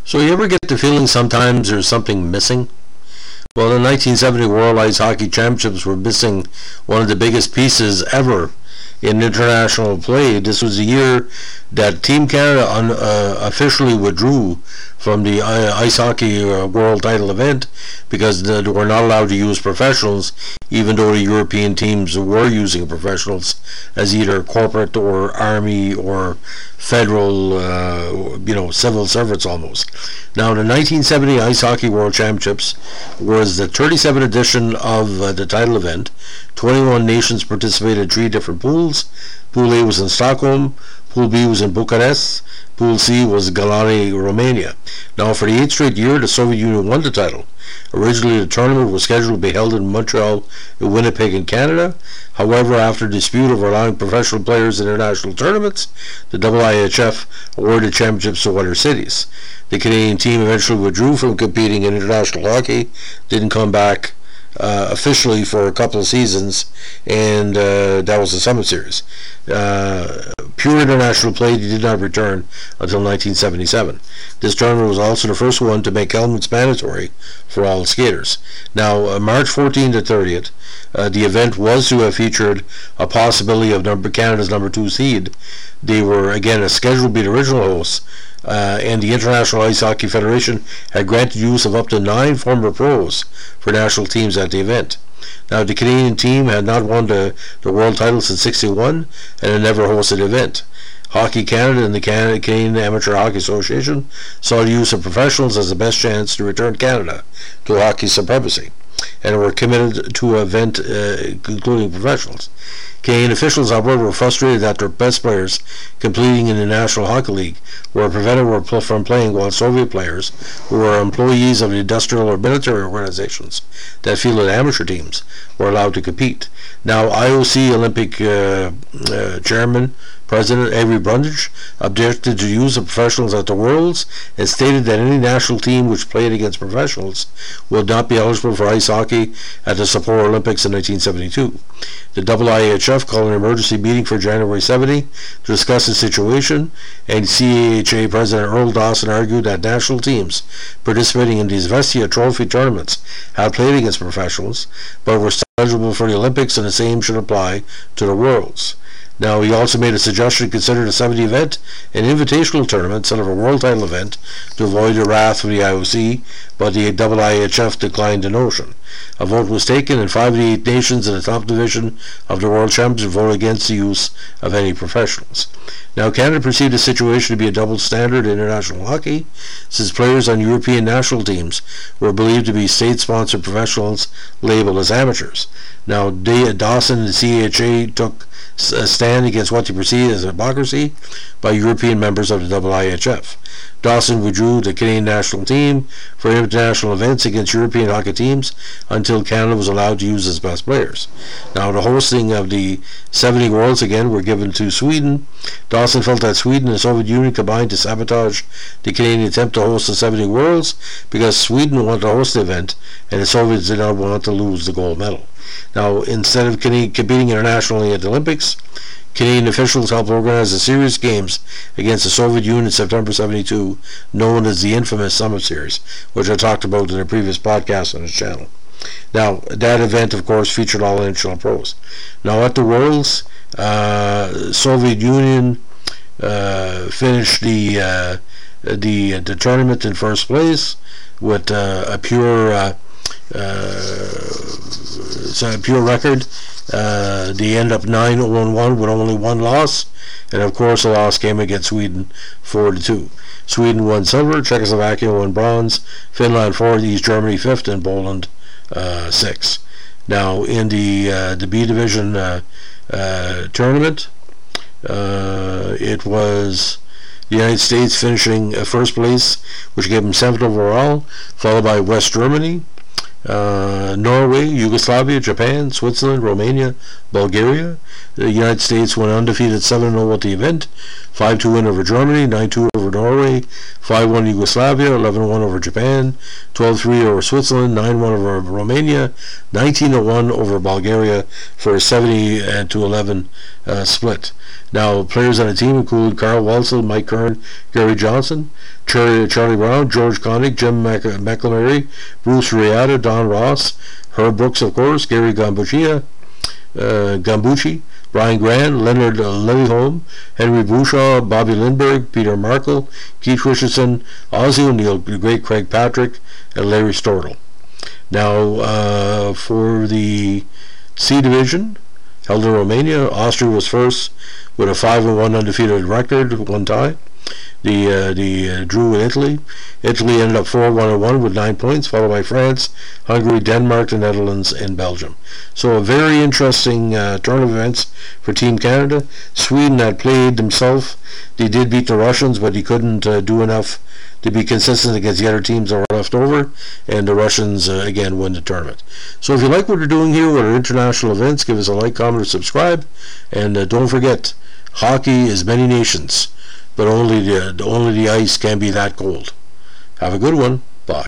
So you ever get the feeling sometimes there's something missing? Well, the 1970 World Ice Hockey Championships were missing one of the biggest pieces ever in international play. This was the year that Team Canada officially withdrew from the ice hockey world title event because they were not allowed to use professionals, even though the European teams were using professionals as either corporate or army or federal, civil servants almost. Now, the 1970 Ice Hockey World Championships was the 37th edition of the title event. 21 nations participated in 3 different pools. Pool A was in Stockholm, Pool B was in Bucharest, Pool C was Galani, Romania. Now, for the 8th straight year, the Soviet Union won the title. Originally, the tournament was scheduled to be held in Montreal and Winnipeg in Canada. However, after a dispute over allowing professional players in international tournaments, the IIHF awarded championships to other cities. The Canadian team eventually withdrew from competing in international hockey, didn't come back officially for a couple of seasons, and that was the Summit Series. Pure international play did not return until 1977. This tournament was also the first one to make helmets mandatory for all skaters. Now, March 14th to 30th, the event was to have featured a possibility of Canada's number 2 seed. They were, again, scheduled to be the original hosts, and the International Ice Hockey Federation had granted use of up to 9 former pros for national teams at the event. Now, the Canadian team had not won the world title since '61 and had never hosted the event. Hockey Canada and the Canadian Amateur Hockey Association saw the use of professionals as the best chance to return Canada to hockey supremacy, and were committed to an event including professionals. Canadian officials, however, were frustrated that their best players competing in the National Hockey League were prevented from playing, while Soviet players, who were employees of the industrial or military organizations that fielded amateur teams, were allowed to compete. Now, IOC Olympic Chairman President Avery Brundage objected to the use of professionals at the Worlds and stated that any national team which played against professionals would not be eligible for ice hockey at the Sapporo Olympics in 1972. The IIHF called an emergency meeting for January 70 to discuss the situation, and CAHA President Earl Dawson argued that national teams participating in these Vestia Trophy tournaments had played against professionals, but were still eligible for the Olympics, and the same should apply to the Worlds. Now, he also made a suggestion to consider the 70 event an invitational tournament instead of a world title event to avoid the wrath of the IOC, but the IIHF declined the notion. A vote was taken, and 5 of the 8 nations in the top division of the World Championship voted against the use of any professionals. Now, Canada perceived the situation to be a double standard in international hockey, since players on European national teams were believed to be state-sponsored professionals labeled as amateurs. Now, Dawson and the CHA took a stand against what they perceived as hypocrisy by European members of the IIHF. Dawson withdrew the Canadian national team for international events against European hockey teams until Canada was allowed to use its best players. Now, the hosting of the 70 Worlds again were given to Sweden. Dawson felt that Sweden and the Soviet Union combined to sabotage the Canadian attempt to host the 70 Worlds because Sweden wanted to host the event and the Soviets did not want to lose the gold medal. Now, instead of competing internationally at the Olympics, Canadian officials helped organize a series of games against the Soviet Union in September '72, known as the infamous Summit Series, which I talked about in a previous podcast on this channel. Now, that event, of course, featured all international pros. Now, at the Worlds, Soviet Union finished the tournament in first place with a pure record. They end up 9-1 with only 1 loss, and of course the loss came against Sweden 4-2. Sweden won silver, Czechoslovakia won bronze, Finland 4th, East Germany 5th, and Poland 6th. Now, in the B division tournament, it was the United States finishing first place, which gave them 7th overall, followed by West Germany, Norway, Yugoslavia, Japan, Switzerland, Romania, Bulgaria. The United States went undefeated 7-0 at the event, 5-2 win over Germany, 9-2 over Norway, 5-1 Yugoslavia, 11-1 over Japan, 12-3 over Switzerland, 9-1 over Romania, 19-1 over Bulgaria for a 70-11 split. Now, players on the team include Carl Welzel, Mike Kern, Gary Johnson, Charlie Brown, George Connick, Jim McLamary, Bruce Riata, Don Ross, Herb Brooks, of course, Gary Gambucci, Brian Grant, Leonard Levyholm, Henry Bouchard, Bobby Lindbergh, Peter Markle, Keith Richardson, Ozzie O'Neill, the great Craig Patrick, and Larry Stortle. Now, for the C division, held in Romania, Austria was first with a 5-1 undefeated record, one tie. The drew with Italy. Italy ended up 4-1-1 with 9 points, followed by France, Hungary, Denmark, the Netherlands, and Belgium. So a very interesting turn of events for Team Canada. Sweden had played themselves. They did beat the Russians, but he couldn't do enough to be consistent against the other teams that were left over, and the Russians again win the tournament. So if you like what we're doing here with our international events, give us a like, comment, or subscribe, and don't forget, hockey is many nations, but only the ice can be that cold. Have a good one. Bye.